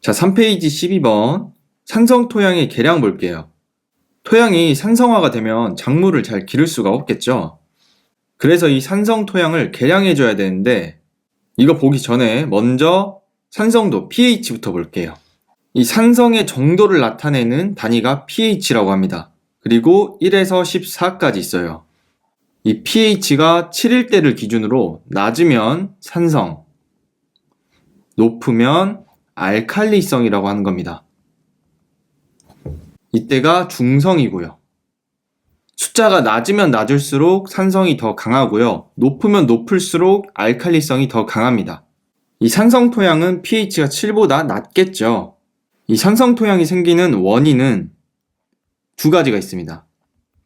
자, 3페이지 12번 산성 토양의 계량 볼게요. 토양이 산성화가 되면 작물을 잘 기를 수가 없겠죠. 그래서 이 산성 토양을 계량해 줘야 되는데 이거 보기 전에 먼저 산성도 pH부터 볼게요. 이 산성의 정도를 나타내는 단위가 pH라고 합니다. 그리고 1에서 14까지 있어요. 이 pH가 7일 때를 기준으로 낮으면 산성, 높으면 알칼리성이라고 하는 겁니다. 이때가 중성이고요. 숫자가 낮으면 낮을수록 산성이 더 강하고요. 높으면 높을수록 알칼리성이 더 강합니다. 이 산성 토양은 pH가 7보다 낮겠죠. 이 산성 토양이 생기는 원인은 두 가지가 있습니다.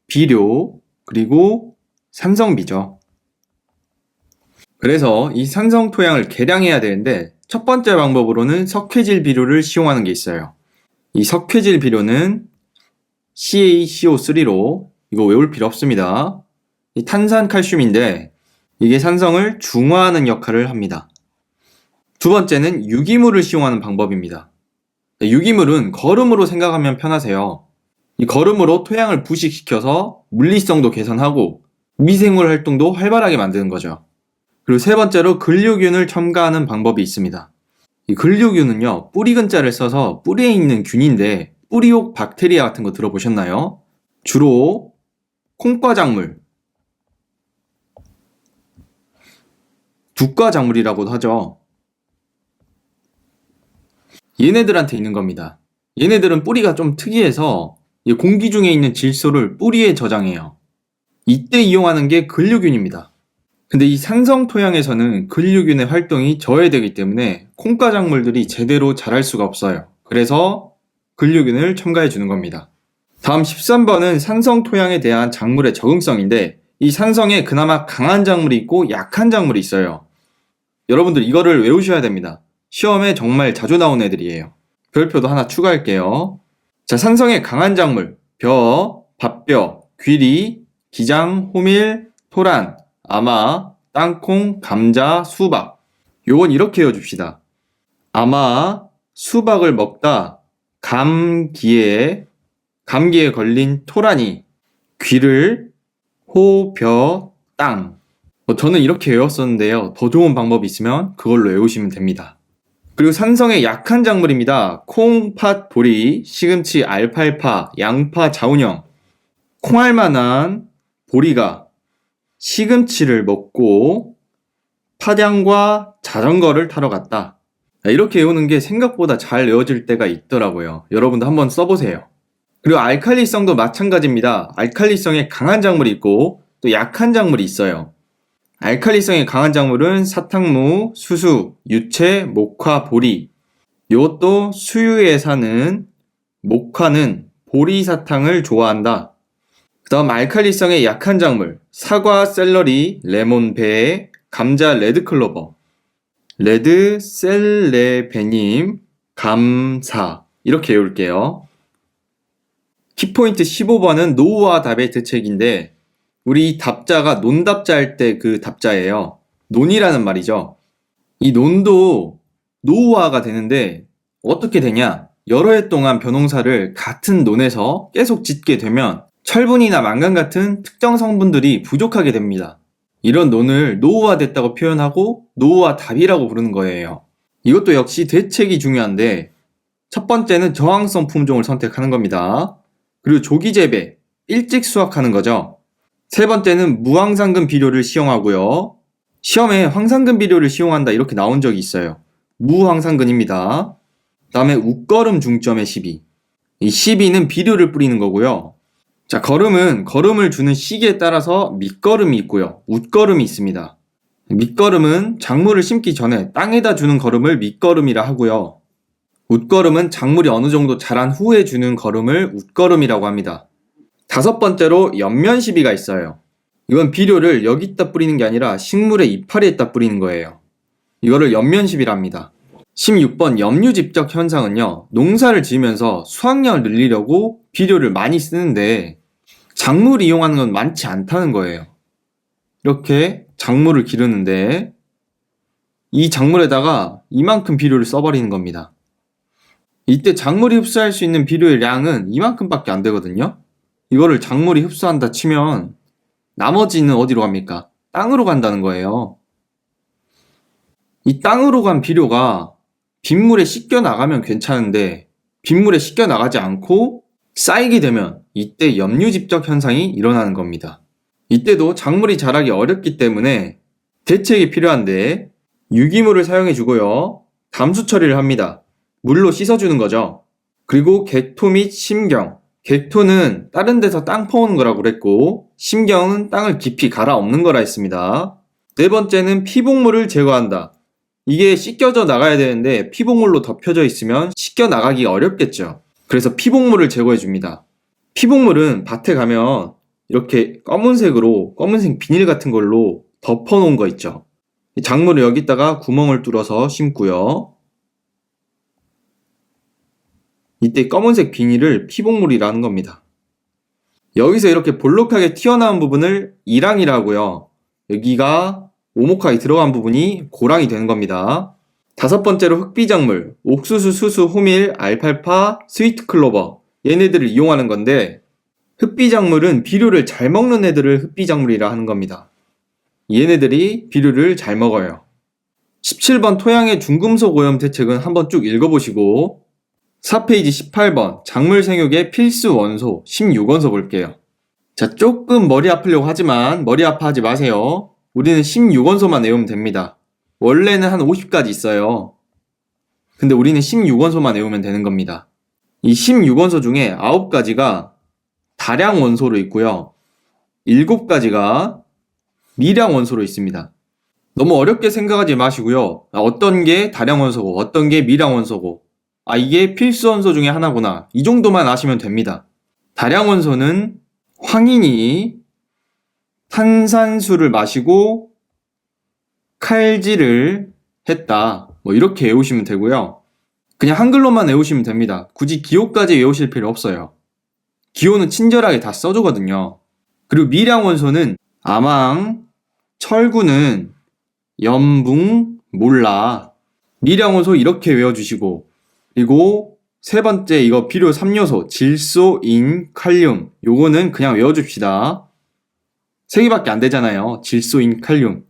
비료 그리고 산성비죠. 그래서 이 산성 토양을 계량해야 되는데 첫 번째 방법으로는 석회질 비료를 시용하는 게 있어요. 이 석회질 비료는 CaCO3로 이거 외울 필요 없습니다. 이 탄산칼슘인데 이게 산성을 중화하는 역할을 합니다. 두 번째는 유기물을 시용하는 방법입니다. 유기물은 거름으로 생각하면 편하세요. 이 거름으로 토양을 부식시켜서 물리성도 개선하고 미생물 활동도 활발하게 만드는 거죠. 그리고 세 번째로 근류균을 첨가하는 방법이 있습니다. 이 근류균은요, 뿌리근자를 써서 뿌리에 있는 균인데 뿌리옥 박테리아 같은 거 들어보셨나요? 주로 콩과작물, 두과작물이라고도 하죠. 얘네들한테 있는 겁니다. 얘네들은 뿌리가 좀 특이해서 공기 중에 있는 질소를 뿌리에 저장해요. 이때 이용하는 게 근류균입니다. 근데 이 산성 토양에서는 근류균의 활동이 저해되기 때문에 콩과작물들이 제대로 자랄 수가 없어요. 그래서 근류균을 첨가해 주는 겁니다. 다음 13번은 산성 토양에 대한 작물의 적응성인데 이 산성에 그나마 강한 작물이 있고 약한 작물이 있어요. 여러분들 이거를 외우셔야 됩니다. 시험에 정말 자주 나온 애들이에요. 별표도 하나 추가할게요. 자, 산성에 강한 작물, 벼, 밭벼, 귀리, 기장, 호밀, 토란, 아마, 땅콩, 감자, 수박. 요건 이렇게 외워줍시다. 아마 수박을 먹다 감기에 걸린 토란이 귀를 호, 벼, 땅. 저는 이렇게 외웠었는데요. 더 좋은 방법이 있으면 그걸로 외우시면 됩니다. 그리고 산성에 약한 작물입니다. 콩, 팥, 보리, 시금치, 알팔파, 양파, 자운형. 콩알만한 보리가 시금치를 먹고 파장과 자전거를 타러 갔다. 이렇게 외우는 게 생각보다 잘 외워질 때가 있더라고요. 여러분도 한번 써보세요. 그리고 알칼리성도 마찬가지입니다. 알칼리성에 강한 작물이 있고 또 약한 작물이 있어요. 알칼리성에 강한 작물은 사탕무, 수수, 유채, 목화, 보리. 이것도 수유에 사는 목화는 보리사탕을 좋아한다. 그 다음 알칼리성에 약한 작물, 사과, 샐러리, 레몬, 배, 감자, 레드클로버, 레드, 셀레베님, 감사. 이렇게 외울게요. 키포인트 15번은 노후화 답의 대책인데 우리 답자가 논답자 할 때 그 답자예요. 논이라는 말이죠. 이 논도 노후화가 되는데 어떻게 되냐? 여러 해 동안 벼농사를 같은 논에서 계속 짓게 되면 철분이나 망간 같은 특정 성분들이 부족하게 됩니다. 이런 논을 노후화됐다고 표현하고 노후화 답이라고 부르는 거예요. 이것도 역시 대책이 중요한데 첫 번째는 저항성 품종을 선택하는 겁니다. 그리고 조기 재배, 일찍 수확하는 거죠. 세 번째는 무황상금 비료를 시용하고요. 시험에 황상금 비료를 시용한다 이렇게 나온 적이 있어요. 무황상근입니다. 다음에 웃거름 중점의 시비. 이 시비는 비료를 뿌리는 거고요. 자, 거름은 거름을 주는 시기에 따라서 밑거름이 있고요. 웃거름이 있습니다. 밑거름은 작물을 심기 전에 땅에다 주는 거름을 밑거름이라 하고요. 웃거름은 작물이 어느 정도 자란 후에 주는 거름을 웃거름이라고 합니다. 다섯 번째로 옆면시비가 있어요. 이건 비료를 여기다 뿌리는 게 아니라 식물의 이파리에다 뿌리는 거예요. 이거를 옆면시비라 합니다. 16번 염류집적 현상은요, 농사를 지으면서 수확량을 늘리려고 비료를 많이 쓰는데 작물을 이용하는 건 많지 않다는 거예요. 이렇게 작물을 기르는데 이 작물에다가 이만큼 비료를 써버리는 겁니다. 이때 작물이 흡수할 수 있는 비료의 양은 이만큼밖에 안 되거든요. 이거를 작물이 흡수한다 치면 나머지는 어디로 갑니까? 땅으로 간다는 거예요. 이 땅으로 간 비료가 빗물에 씻겨 나가면 괜찮은데 빗물에 씻겨 나가지 않고 쌓이게 되면 이때 염류집적 현상이 일어나는 겁니다. 이때도 작물이 자라기 어렵기 때문에 대책이 필요한데 유기물을 사용해 주고요. 담수 처리를 합니다. 물로 씻어주는 거죠. 그리고 객토 및 심경. 객토는 다른 데서 땅 퍼오는 거라고 그랬고 심경은 땅을 깊이 갈아엎는 거라 했습니다. 네 번째는 피복물을 제거한다. 이게 씻겨져 나가야 되는데 피복물로 덮여져 있으면 씻겨 나가기 어렵겠죠. 그래서 피복물을 제거해 줍니다. 피복물은 밭에 가면 이렇게 검은색 비닐 같은 걸로 덮어 놓은 거 있죠. 작물을 여기다가 구멍을 뚫어서 심고요. 이때 검은색 비닐을 피복물이라는 겁니다. 여기서 이렇게 볼록하게 튀어나온 부분을 이랑이라고 하고요. 여기가 오목하게 들어간 부분이 고랑이 되는 겁니다. 다섯 번째로 흑비작물, 옥수수, 수수, 호밀, 알팔파, 스위트클로버 얘네들을 이용하는 건데 흑비작물은 비료를 잘 먹는 애들을 흑비작물이라 하는 겁니다. 얘네들이 비료를 잘 먹어요. 17번 토양의 중금속 오염 대책은 한번 쭉 읽어보시고 4페이지 18번 작물 생육의 필수 원소 16원소 볼게요. 자, 조금 머리 아프려고 하지만 머리 아파하지 마세요. 우리는 16원소만 외우면 됩니다. 원래는 한 50가지 있어요. 근데 우리는 16원소만 외우면 되는 겁니다. 이 16원소 중에 9가지가 다량 원소로 있고요. 7가지가 미량 원소로 있습니다. 너무 어렵게 생각하지 마시고요. 어떤 게 다량 원소고 어떤 게 미량 원소고 이게 필수 원소 중에 하나구나. 이 정도만 아시면 됩니다. 다량 원소는 황인이 탄산수를 마시고 칼질을 했다. 이렇게 외우시면 되고요. 그냥 한글로만 외우시면 됩니다. 굳이 기호까지 외우실 필요 없어요. 기호는 친절하게 다 써주거든요. 그리고 미량 원소는 암황, 철구는 염붕, 몰라. 미량 원소 이렇게 외워주시고 그리고 세 번째 이거 비료 3요소 질소, 인, 칼륨 요거는 그냥 외워줍시다. 3개밖에 안 되잖아요. 질소, 인, 칼륨.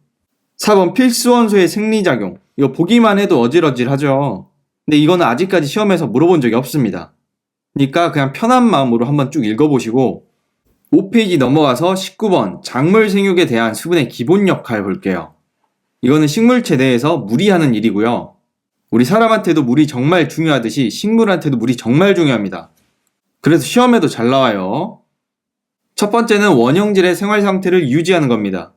4번 필수 원소의 생리작용. 이거 보기만 해도 어질어질하죠. 근데 이거는 아직까지 시험에서 물어본 적이 없습니다. 그러니까 그냥 편한 마음으로 한번 쭉 읽어보시고 5페이지 넘어가서 19번 작물 생육에 대한 수분의 기본 역할 볼게요. 이거는 식물체 내에서 물이 하는 일이고요. 우리 사람한테도 물이 정말 중요하듯이 식물한테도 물이 정말 중요합니다. 그래서 시험에도 잘 나와요. 첫 번째는 원형질의 생활 상태를 유지하는 겁니다.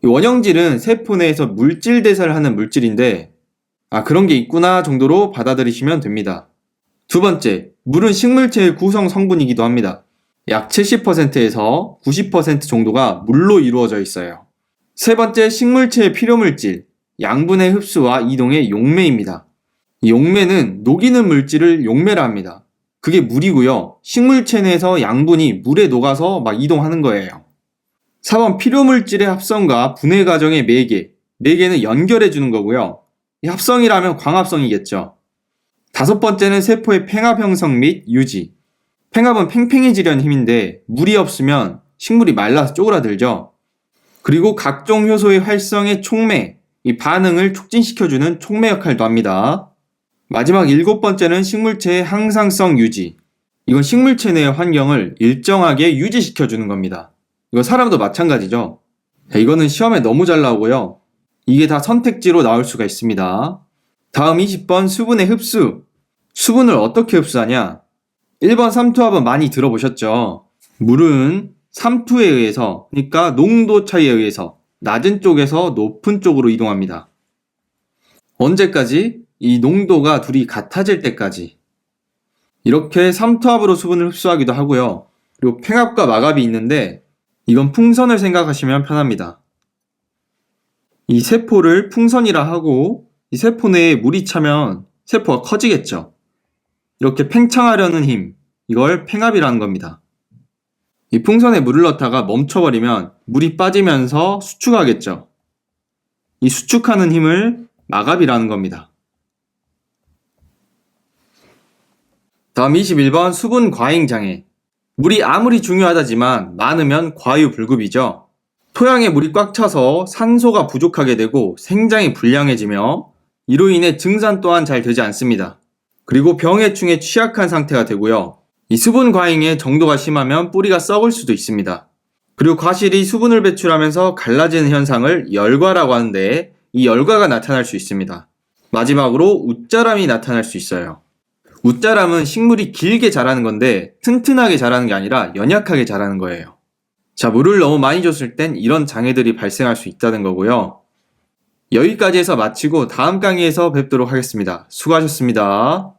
이 원형질은 세포 내에서 물질 대사를 하는 물질인데 그런 게 있구나 정도로 받아들이시면 됩니다. 두 번째, 물은 식물체의 구성 성분이기도 합니다. 약 70%에서 90% 정도가 물로 이루어져 있어요. 세 번째, 식물체의 필요물질, 양분의 흡수와 이동의 용매입니다. 이 용매는 녹이는 물질을 용매라 합니다. 그게 물이고요. 식물체 내에서 양분이 물에 녹아서 막 이동하는 거예요. 4번 필요물질의 합성과 분해 과정의 매개. 매개는 연결해 주는 거고요. 이 합성이라면 광합성이겠죠. 다섯 번째는 세포의 팽합 형성 및 유지. 팽합은 팽팽해지려는 힘인데 물이 없으면 식물이 말라서 쪼그라들죠. 그리고 각종 효소의 활성의 촉매. 이 반응을 촉진시켜주는 촉매 역할도 합니다. 마지막 7번째는 식물체의 항상성 유지. 이건 식물체 내의 환경을 일정하게 유지시켜주는 겁니다. 이거 사람도 마찬가지죠. 이거는 시험에 너무 잘 나오고요. 이게 다 선택지로 나올 수가 있습니다. 다음 20번 수분의 흡수. 수분을 어떻게 흡수하냐? 1번 삼투압은 많이 들어보셨죠? 물은 삼투에 의해서, 그러니까 농도 차이에 의해서 낮은 쪽에서 높은 쪽으로 이동합니다. 언제까지? 이 농도가 둘이 같아질 때까지. 이렇게 삼투압으로 수분을 흡수하기도 하고요. 그리고 팽합과 마갑이 있는데 이건 풍선을 생각하시면 편합니다. 이 세포를 풍선이라 하고 이 세포 내에 물이 차면 세포가 커지겠죠. 이렇게 팽창하려는 힘, 이걸 팽합이라는 겁니다. 이 풍선에 물을 넣다가 멈춰버리면 물이 빠지면서 수축하겠죠. 이 수축하는 힘을 마갑이라는 겁니다. 다음 21번 수분 과잉 장애. 물이 아무리 중요하다지만 많으면 과유불급이죠. 토양에 물이 꽉 차서 산소가 부족하게 되고 생장이 불량해지며 이로 인해 증산 또한 잘 되지 않습니다. 그리고 병해충에 취약한 상태가 되고요. 이 수분 과잉의 정도가 심하면 뿌리가 썩을 수도 있습니다. 그리고 과실이 수분을 배출하면서 갈라지는 현상을 열과라고 하는데 이 열과가 나타날 수 있습니다. 마지막으로 웃자람이 나타날 수 있어요. 웃자람은 식물이 길게 자라는 건데 튼튼하게 자라는 게 아니라 연약하게 자라는 거예요. 자, 물을 너무 많이 줬을 땐 이런 장애들이 발생할 수 있다는 거고요. 여기까지 해서 마치고 다음 강의에서 뵙도록 하겠습니다. 수고하셨습니다.